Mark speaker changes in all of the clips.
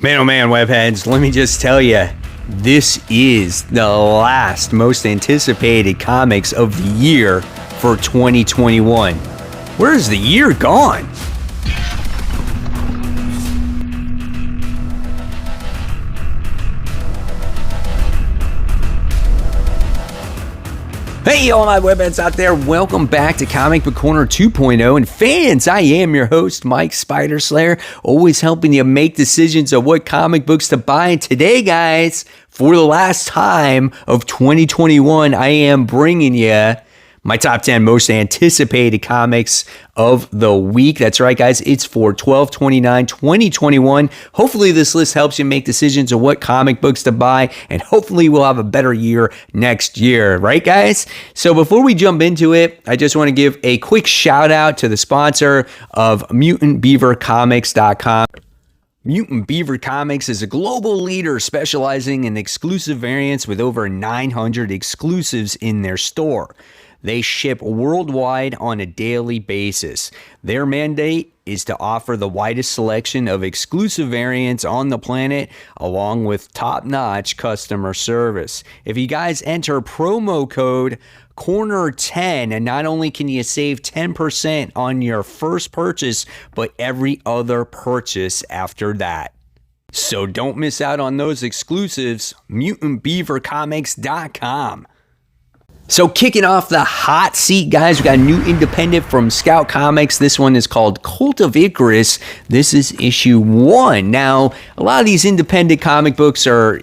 Speaker 1: Man, oh man, webheads, let me just tell you, this is the last most anticipated comics of the year for 2021. Where's the year gone? Hey, all my webheads out there, welcome back to Comic Book Corner 2.0. And fans, I am your host, Mike Spider Slayer, always helping you make decisions of what comic books to buy. And today, guys, for the last time of 2021, I am bringing you my top 10 most anticipated comics of the week. That's right, guys. It's for 12/29/2021. Hopefully this list helps you make decisions of what comic books to buy, and hopefully we'll have a better year next year. Right, guys? So before we jump into it, I just want to give a quick shout out to the sponsor of MutantBeaverComics.com. Mutant Beaver Comics is a global leader specializing in exclusive variants with over 900 exclusives in their store. They ship worldwide on a daily basis. Their mandate is to offer the widest selection of exclusive variants on the planet, along with top-notch customer service. If you guys enter promo code Corner10, and not only can you save 10% on your first purchase, but every other purchase after that. So don't miss out on those exclusives. MutantBeaverComics.com. So kicking off the hot seat, guys, we got a new independent from Scout Comics. This one is called Cult of Icarus. This is issue 1. Now, a lot of these independent comic books are,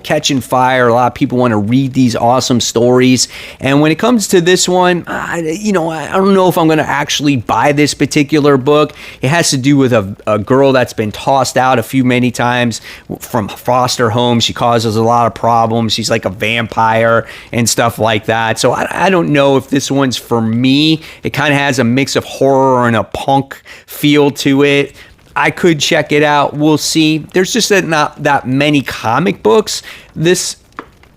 Speaker 1: catching fire. A lot of people want to read these awesome stories. And when it comes to this one, I don't know if I'm going to actually buy this particular book. It has to do with a girl that's been tossed out many times from foster home. She causes a lot of problems. She's like a vampire and stuff like that. So I don't know if this one's for me. It kind of has a mix of horror and a punk feel to it. I could check it out. We'll see. There's just not that many comic books this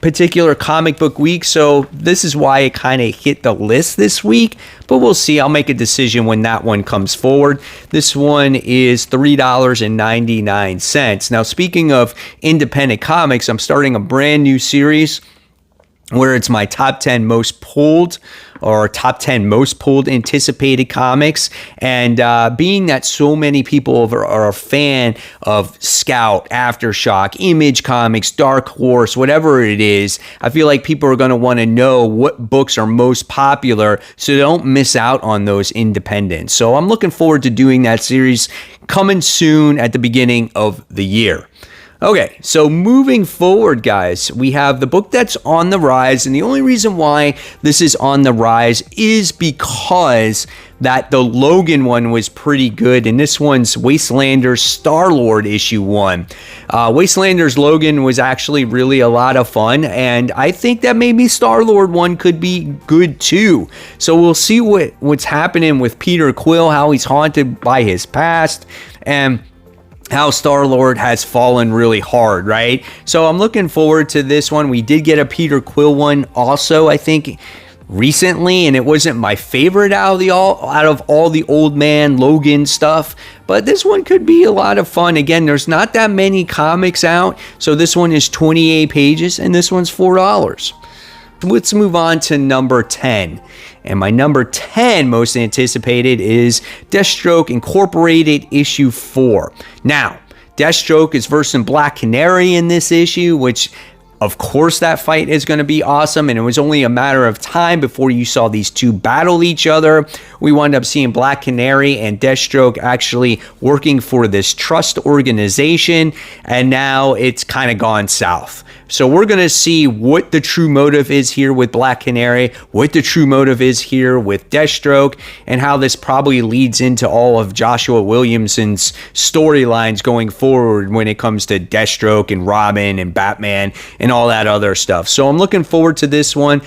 Speaker 1: particular comic book week, so this is why it kind of hit the list this week, but we'll see. I'll make a decision when that one comes forward. This one is $3.99. Now, speaking of independent comics, I'm starting a brand new series where it's my top 10 most pulled anticipated comics. And being that so many people are a fan of Scout, Aftershock, Image Comics, Dark Horse, whatever it is, I feel like people are going to want to know what books are most popular so they don't miss out on those independents. So I'm looking forward to doing that series coming soon at the beginning of the year. Okay, so moving forward, guys, we have the book that's on the rise, and the only reason why this is on the rise is because that the Logan one was pretty good, and this one's Wastelander's Starlord issue 1. Wastelander's Logan was actually really a lot of fun, and I think that maybe Starlord one could be good too. So we'll see what's happening with Peter Quill, how he's haunted by his past, and how Starlord has fallen really hard, right? So I'm looking forward to this one. We did get a Peter Quill one also, I think, recently, and it wasn't my favorite out of all the Old Man Logan stuff, but this one could be a lot of fun. Again, there's not that many comics out, so this one is 28 pages, and this one's $4. Let's move on to number 10. And my number 10 most anticipated is Deathstroke Incorporated issue 4. Now, Deathstroke is versing Black Canary in this issue, which of course that fight is going to be awesome, and it was only a matter of time before you saw these two battle each other. We wound up seeing Black Canary and Deathstroke actually working for this trust organization, and now it's kind of gone south. So we're going to see what the true motive is here with Black Canary, what the true motive is here with Deathstroke, and how this probably leads into all of Joshua Williamson's storylines going forward when it comes to Deathstroke and Robin and Batman and all that other stuff. So I'm looking forward to this one.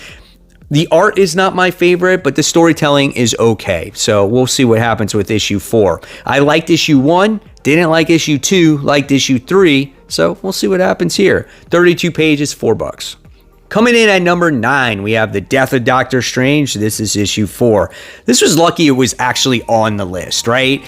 Speaker 1: The art is not my favorite, but the storytelling is okay. So we'll see what happens with issue 4. I liked issue 1, didn't like issue 2, liked issue 3. So we'll see what happens here. 32 pages, $4. Coming in at number 9, we have The Death of Doctor Strange. This is issue 4. This was lucky it was actually on the list, right?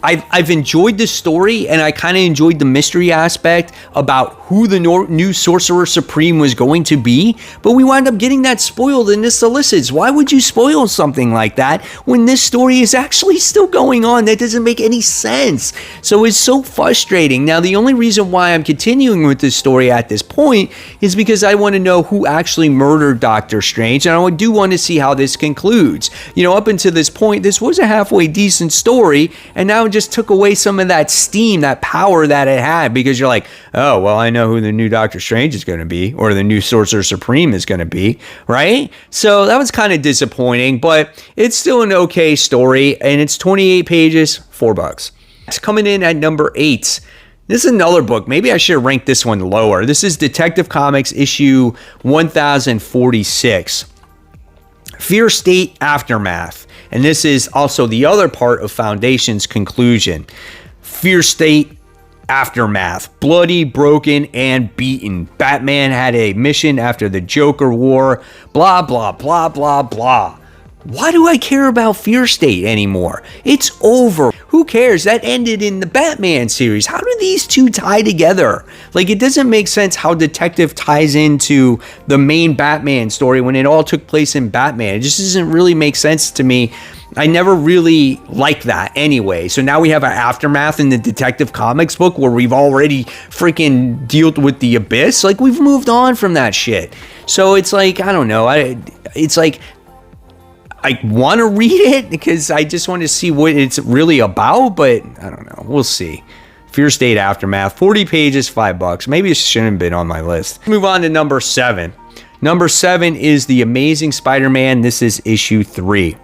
Speaker 1: I've enjoyed the story, and I kind of enjoyed the mystery aspect about who the new Sorcerer Supreme was going to be, but we wound up getting that spoiled in the solicits. Why would you spoil something like that when this story is actually still going on? That doesn't make any sense. So it's so frustrating. Now, the only reason why I'm continuing with this story at this point is because I want to know who actually murdered Doctor Strange, and I do want to see how this concludes. You know, up until this point, this was a halfway decent story, and now it just took away some of that steam, that power that it had, because you're like, oh, well, I know who the new Doctor Strange is going to be, or the new Sorcerer Supreme is going to be, right? So that was kind of disappointing, but it's still an okay story, and it's 28 pages, $4. It's coming in at number 8. This is another book. Maybe I should have ranked this one lower. This is Detective Comics issue 1046. Fear State Aftermath. And this is also the other part of Foundation's conclusion. Fear State Aftermath. Bloody, broken, and beaten. Batman had a mission after the Joker War. Blah, blah, blah, blah, blah. Why do I care about Fear State anymore? It's over. Who cares? That ended in the Batman series. How do these two tie together? Like, it doesn't make sense how Detective ties into the main Batman story when it all took place in Batman. It just doesn't really make sense to me. I never really liked that anyway. So now we have an aftermath in the Detective Comics book where we've already freaking dealt with the Abyss. Like, we've moved on from that shit. So it's like, I don't know. It's like, I want to read it because I just want to see what it's really about, but I don't know. We'll see. Fear State Aftermath, 40 pages, $5. Maybe it shouldn't have been on my list. Move on to number 7. Number 7 is The Amazing Spider-Man. This is issue 3.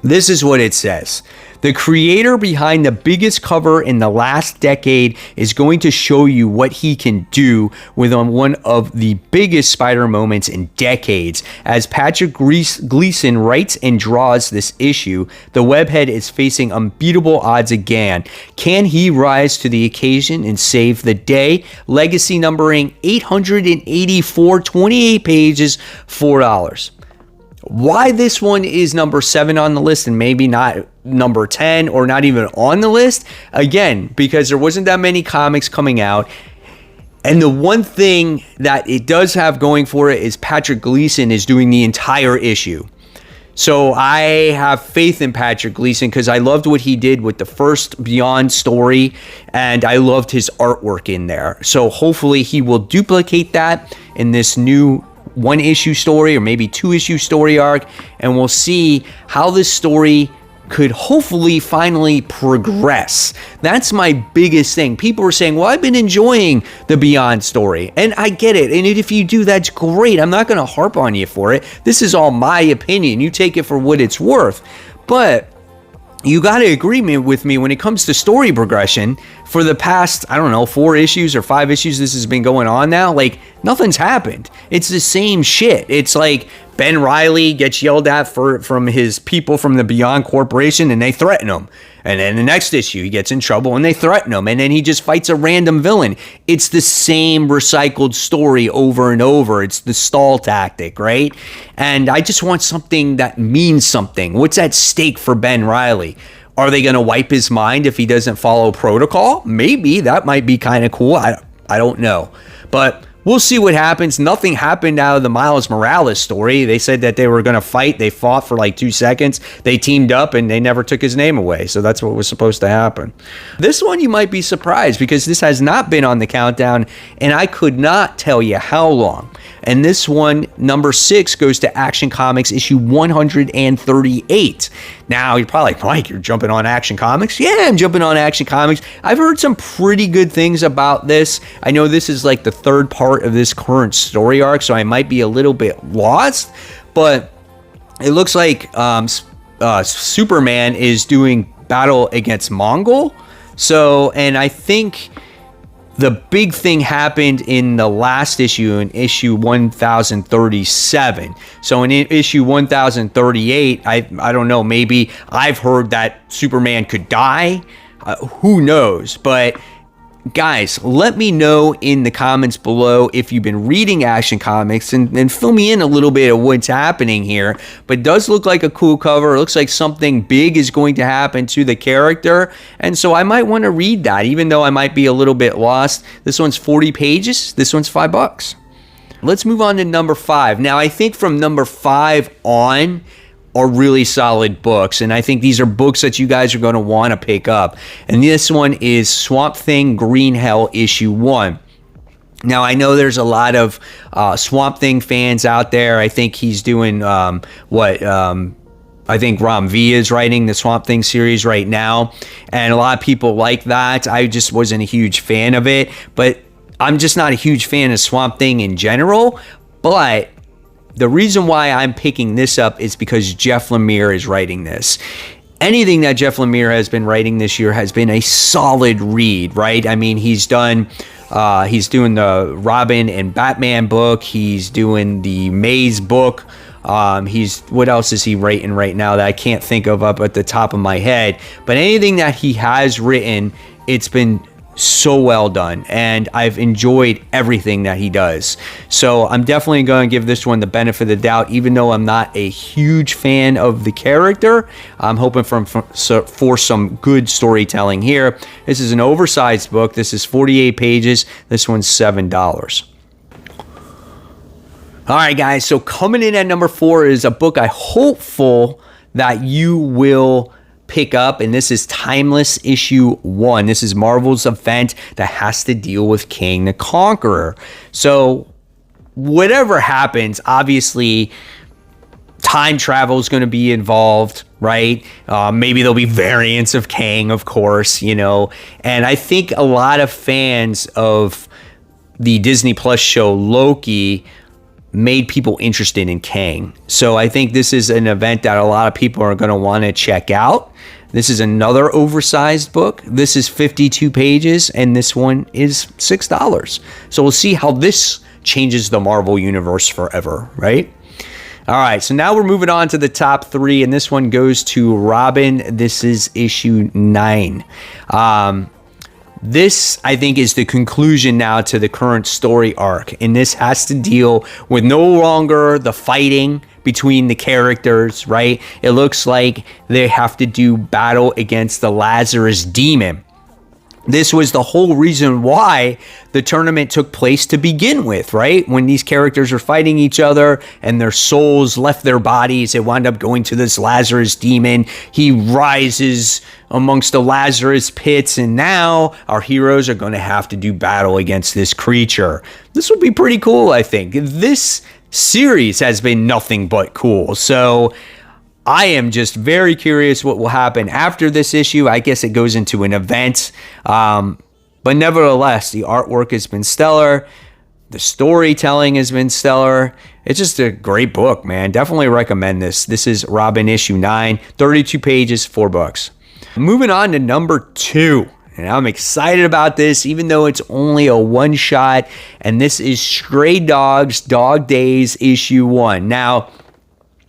Speaker 1: This is what it says. The creator behind the biggest cover in the last decade is going to show you what he can do with one of the biggest Spider moments in decades. As Patrick Gleason writes and draws this issue, the webhead is facing unbeatable odds again. Can he rise to the occasion and save the day? Legacy numbering 884, 28 pages, $4. Why this one is number 7 on the list and maybe not number 10 or not even on the list? Again, because there wasn't that many comics coming out. And the one thing that it does have going for it is Patrick Gleason is doing the entire issue. So I have faith in Patrick Gleason because I loved what he did with the first Beyond story, and I loved his artwork in there. So hopefully he will duplicate that in this new 1-issue story or maybe 2-issue story arc, and we'll see how this story could hopefully finally progress. That's my biggest thing. People are saying, well, I've been enjoying the Beyond story, and I get it, and if you do, that's great. I'm not going to harp on you for it. This is all my opinion. You take it for what it's worth, but you got to agree with me when it comes to story progression. For the past, I don't know, 4 issues or 5 issues this has been going on now, like, nothing's happened. It's the same shit. It's like Ben Reilly gets yelled at from his people from the Beyond Corporation, and they threaten him. And then the next issue, he gets in trouble and they threaten him, and then he just fights a random villain. It's the same recycled story over and over. It's the stall tactic, right? And I just want something that means something. What's at stake for Ben Reilly? Are they going to wipe his mind if he doesn't follow protocol? Maybe. That might be kind of cool. I don't know. But we'll see what happens. Nothing happened out of the Miles Morales story. They said that they were going to fight. They fought for like 2 seconds. They teamed up and they never took his name away. So that's what was supposed to happen. This one you might be surprised because this has not been on the countdown and I could not tell you how long. And this one, number 6, goes to Action Comics issue 138. Now, you're probably like, Mike, you're jumping on Action Comics? Yeah, I'm jumping on Action Comics. I've heard some pretty good things about this. I know this is like the 3rd part of this current story arc, so I might be a little bit lost. But it looks like Superman is doing battle against Mongol. So, and I think the big thing happened in the last issue, in issue 1037. So in issue 1038, I don't know, maybe I've heard that Superman could die. Who knows? But guys, let me know in the comments below if you've been reading Action Comics and fill me in a little bit of what's happening here. But it does look like a cool cover. It looks like something big is going to happen to the character. And so I might want to read that, even though I might be a little bit lost. This one's 40 pages. This one's $5. Let's move on to number 5. Now, I think from number 5 on are really solid books, and I think these are books that you guys are going to want to pick up. And this one is Swamp Thing Green Hell issue 1. Now, I know there's a lot of Swamp Thing fans out there. I think he's doing I think Ram V is writing the Swamp Thing series right now, and a lot of people like that. I just wasn't a huge fan of it, but I'm just not a huge fan of Swamp Thing in general. But the reason why I'm picking this up is because Jeff Lemire is writing this. Anything that Jeff Lemire has been writing this year has been a solid read, right? I mean, he's doing the Robin and Batman book. He's doing the Maze book. What else is he writing right now that I can't think of up at the top of my head? But anything that he has written, it's been so well done, and I've enjoyed everything that he does. So I'm definitely going to give this one the benefit of the doubt, even though I'm not a huge fan of the character. I'm hoping for some good storytelling here. This is an oversized book. This is 48 pages. This one's $7. All right, guys, so coming in at number 4 is a book I'm hopeful that you will pick up, and this is Timeless issue 1. This is Marvel's event that has to deal with Kang the Conqueror. So whatever happens, obviously time travel is going to be involved, right? Maybe there'll be variants of Kang, of course, and I think a lot of fans of the Disney Plus show Loki made people interested in Kang. So I think this is an event that a lot of people are going to want to check out. This is another oversized book. This is 52 pages, and this one is $6. So we'll see how this changes the Marvel Universe forever, right? All right, so now we're moving on to the top 3, and this one goes to Robin. This is issue 9. This, I think, is the conclusion now to the current story arc, and this has to deal with no longer the fighting between the characters, right? It looks like they have to do battle against the Lazarus demon. This was the whole reason why the tournament took place to begin with, right? When these characters are fighting each other and their souls left their bodies, it wound up going to this Lazarus demon. He rises amongst the Lazarus pits, and now our heroes are going to have to do battle against this creature. This would be pretty cool, I think. This series has been nothing but cool. So I am just very curious what will happen after this issue. I guess it goes into an event. But nevertheless, the artwork has been stellar. The storytelling has been stellar. It's just a great book, man. Definitely recommend this. This is Robin issue 9, 32 pages, $4. Moving on to number 2. And I'm excited about this, even though it's only a one-shot. And this is Stray Dogs Dog Days issue 1. Now,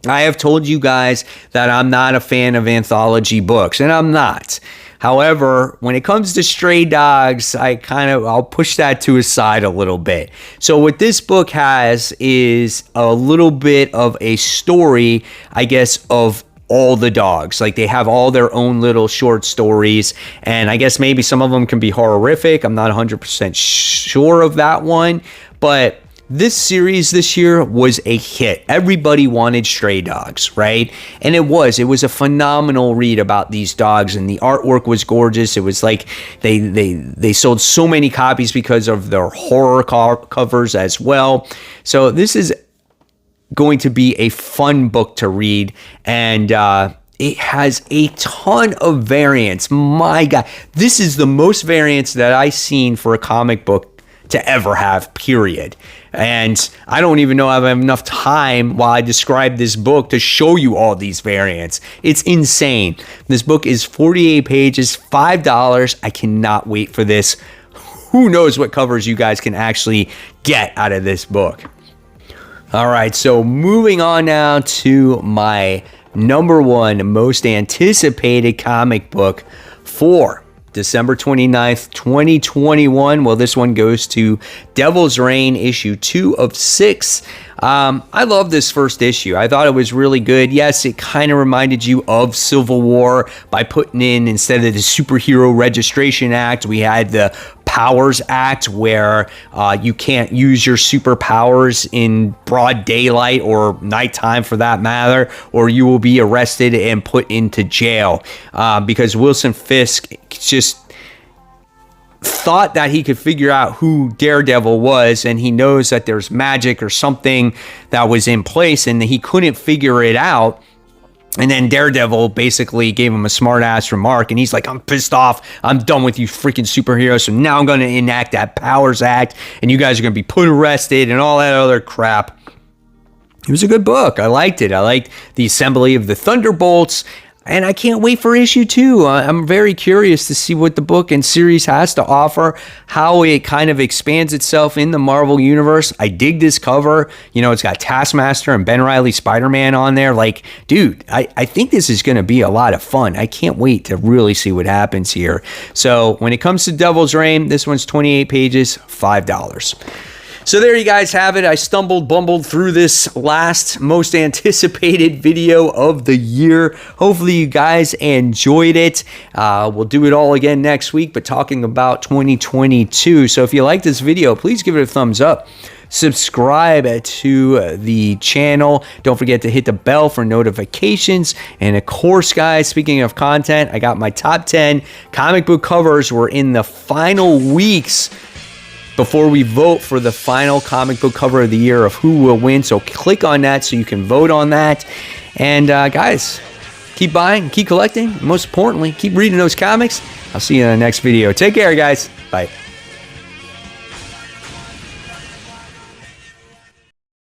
Speaker 1: I have told you guys that I'm not a fan of anthology books, and I'm not. However, when it comes to Stray Dogs, I'll push that to a side a little bit. So what this book has is a little bit of a story, I guess, of all the dogs. Like, they have all their own little short stories, and I guess maybe some of them can be horrific. I'm not 100% sure of that one, but this series this year was a hit. Everybody wanted Stray Dogs, right? And it was a phenomenal read about these dogs, and the artwork was gorgeous. It was like they sold so many copies because of their horror covers as well. So this is going to be a fun book to read, and it has a ton of variants. My God, this is the most variants that I've seen for a comic book to ever have, period. And I don't even know if I have enough time while I describe this book to show you all these variants. It's insane. This book is 48 pages, $5. I cannot wait for this. Who knows what covers you guys can actually get out of this book. All right, so moving on now to my number 1 most anticipated comic book for December 29th, 2021. Well, this one goes to Devil's Reign, issue 2 of 6. I love this first issue. I thought it was really good. Yes, it kind of reminded you of Civil War by putting in, instead of the Superhero Registration Act, we had the Powers Act, where you can't use your superpowers in broad daylight or nighttime for that matter, or you will be arrested and put into jail, because Wilson Fisk just thought that he could figure out who Daredevil was, and he knows that there's magic or something that was in place, and he couldn't figure it out. And then Daredevil basically gave him a smart-ass remark, and he's like, I'm pissed off. I'm done with you freaking superheroes, so now I'm going to enact that Powers Act, and you guys are going to be put arrested and all that other crap. It was a good book. I liked it. I liked the assembly of the Thunderbolts, and I can't wait for issue 2. I'm very curious to see what the book and series has to offer, how it kind of expands itself in the Marvel Universe. I dig this cover. You know, it's got Taskmaster and Ben Reilly Spider-Man on there. Like, dude, I think this is going to be a lot of fun. I can't wait to really see what happens here. So when it comes to Devil's Reign, this one's 28 pages, $5. So there you guys have it. I bumbled through this last most anticipated video of the year. Hopefully you guys enjoyed it. We'll do it all again next week, but talking about 2022. So if you like this video, please give it a thumbs up. Subscribe to the channel. Don't forget to hit the bell for notifications. And of course, guys, speaking of content, I got my top 10 comic book covers. We're in the final weeks before we vote for the final comic book cover of the year of who will win. So click on that so you can vote on that. And guys, keep buying, keep collecting. Most importantly, keep reading those comics. I'll see you in the next video. Take care, guys. Bye.